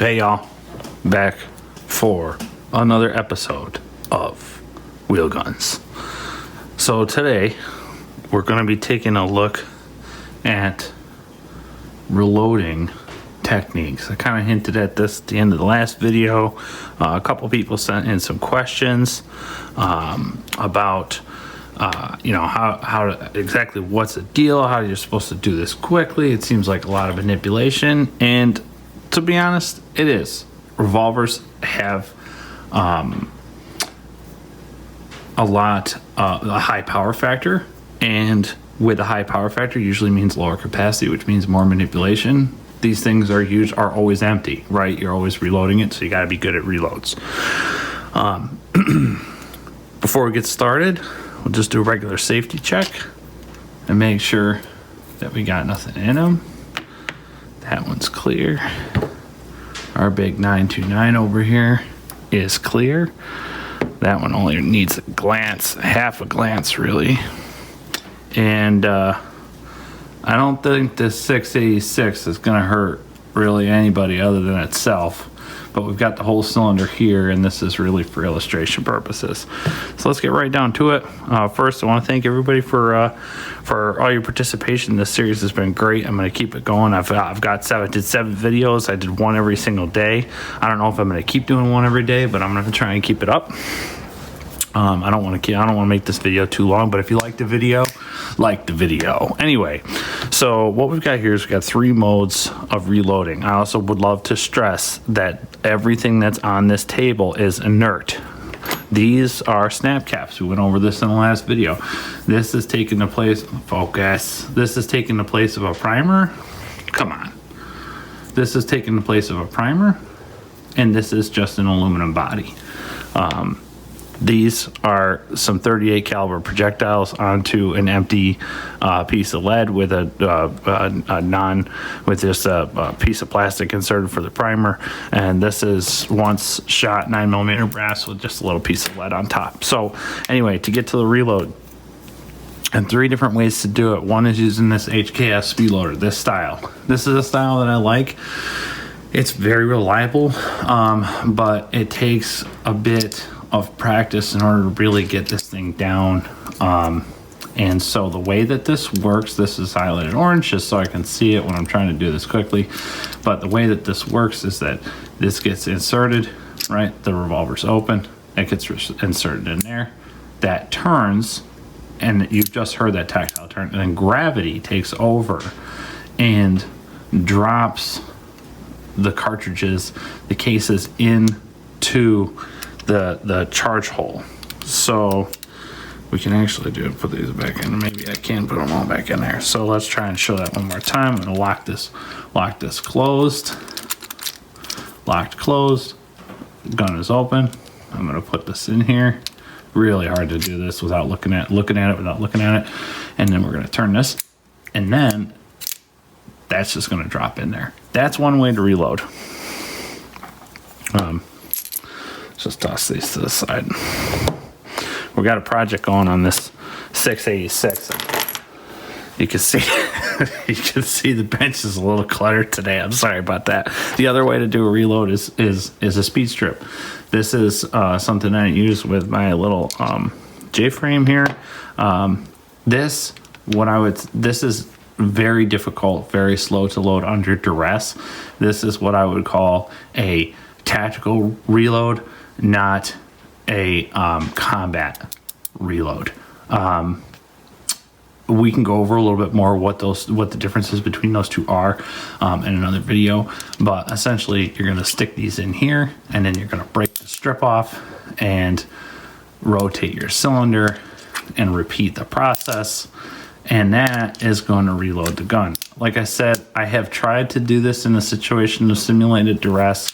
Hey y'all, back for another episode of Wheelguns. So today we're going to be taking a look at reloading techniques. I kind of hinted at this at the end of the last video. A couple people sent in some questions about how exactly what's the deal, how you're supposed to do this quickly. It seems like a lot of manipulation, and to be honest, it is. Revolvers have a high power factor, and with a high power factor usually means lower capacity, which means more manipulation. These things are always empty, right? You're always reloading it, so you got to be good at reloads. Before we get started, we'll just do a regular safety check and make sure that we got nothing in them. That one's clear. Our big 929 over here is clear. That one only needs a glance, half a glance really. And I don't think this 686 is going to hurt really anybody other than itself. But we've got the whole cylinder here, and this is really for illustration purposes. So let's get right down to it. First, I want to thank everybody for all your participation. This series has been great. I'm going to keep it going. I've got did seven videos. I did one every single day. I don't know if I'm going to keep doing one every day, but I'm going to try and keep it up. I don't want to make this video too long, but if you like the video, like the video. Anyway, so what we've got here is we've got 3 modes of reloading. I also would love to stress that everything that's on this table is inert. These are snap caps. We went over this in the last video. This is taking the place, focus. This is taking the place of a primer. Come on. This is taking the place of a primer, and this is just an aluminum body. These are some 38 caliber projectiles onto an empty piece of lead with a piece of plastic inserted for the primer, and this is once shot 9mm brass with just a little piece of lead on top. So anyway, to get to the reload, and 3 different ways to do it. One is using this HKS speed loader, this style. This is a style that I like. It's very reliable, but it takes a bit of practice in order to really get this thing down. And so the way that this works, this is highlighted orange just so I can see it when I'm trying to do this quickly. But the way that this works is that this gets inserted, right? The revolver's open, it gets inserted in there. That turns, and you've just heard that tactile turn, and then gravity takes over and drops the cartridges, the cases into the charge hole. So we can actually put these back in. Maybe I can put them all back in there. So let's try and show that one more time. I'm gonna lock this closed. Locked closed. Gun is open. I'm gonna put this in here. Really hard to do this without looking at it, without looking at it. And then we're gonna turn this, and then that's just gonna drop in there. That's one way to reload. Just toss these to the side. We got a project going on this 686. You can see the bench is a little cluttered today. I'm sorry about that. The other way to do a reload is a speed strip. This is something I use with my little J-frame here. This is very difficult, very slow to load under duress. This is what I would call a tactical reload, not a combat reload. We can go over a little bit more what the differences between those two are in another video, but essentially you're going to stick these in here, and then you're going to break the strip off and rotate your cylinder and repeat the process, and that is going to reload the gun. Like I said, I have tried to do this in a situation of simulated duress.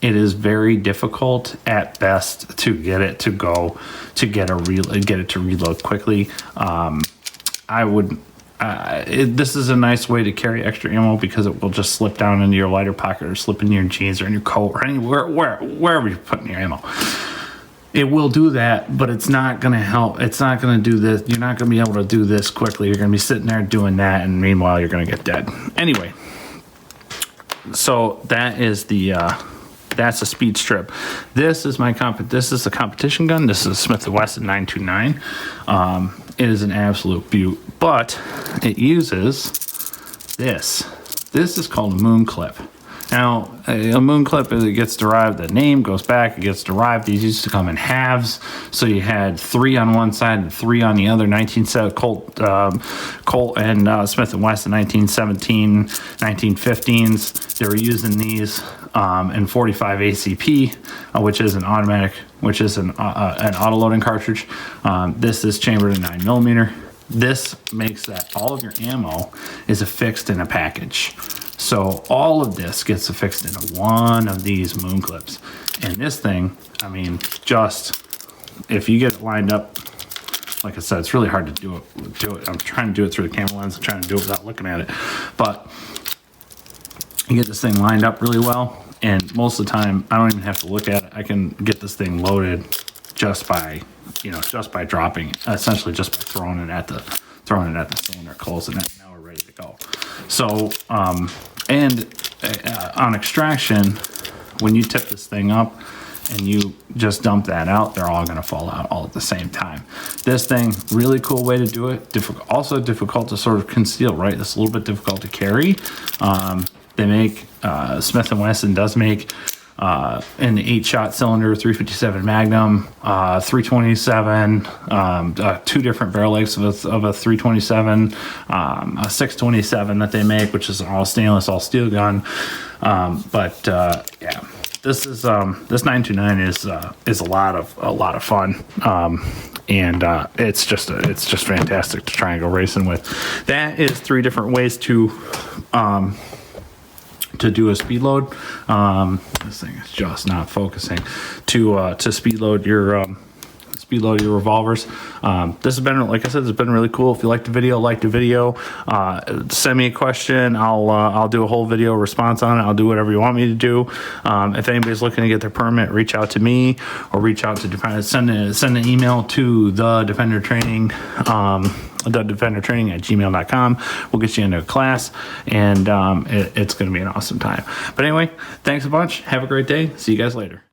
It is very difficult at best to get it to get it to reload quickly. This is a nice way to carry extra ammo because it will just slip down into your lighter pocket or slip in your jeans or in your coat or anywhere, wherever you're putting your ammo. It will do that, but it's not going to help. It's not going to do this. You're not going to be able to do this quickly. You're going to be sitting there doing that, and meanwhile, you're going to get dead. Anyway, so that is the that's a speed strip. This is this is the competition gun. This is a Smith & Wesson 929. It is an absolute beaut, but it uses this. This is called a moon clip. Now, a moon clip, it gets derived, the name goes back, it gets derived. These used to come in halves. So you had 3 on one side and 3 on the other. Colt and Smith & Wesson 1917, 1915s. They were using these in 45 ACP, which is an automatic, which is an auto-loading cartridge. This is chambered in 9mm. This makes that all of your ammo is affixed in a package. So all of this gets affixed into one of these moon clips. And this thing, I mean, just, if you get it lined up, like I said, it's really hard to do it. I'm trying to do it through the camera lens. I'm trying to do it without looking at it. But you get this thing lined up really well. And most of the time, I don't even have to look at it. I can get this thing loaded just by, just by dropping it, essentially just by throwing it at the cylinder, closing it. Now we're ready to go. So, on extraction, when you tip this thing up and you just dump that out, they're all going to fall out all at the same time. This thing, really cool way to do it. Also difficult to sort of conceal, right? It's a little bit difficult to carry. They make, Smith & Wesson does make an 8-shot cylinder, 357 Magnum, 327, 2 different barrel lengths of a 327, a 627 that they make, which is an all stainless, all steel gun. Yeah, this is this 929 is a lot of fun. It's just fantastic to try and go racing with. That is 3 different ways to do a speed load. This thing is just not focusing. To speed load your revolvers. This has been, like I said, it's been really cool. If you liked the video, send me a question. I'll do a whole video response on it. I'll do whatever you want me to do. If anybody's looking to get their permit, reach out to me or reach out to send an email to the Defender Training. thedefendertraining@gmail.com. We'll get you into a class, and it's going to be an awesome time. But anyway, thanks a bunch. Have a great day. See you guys later.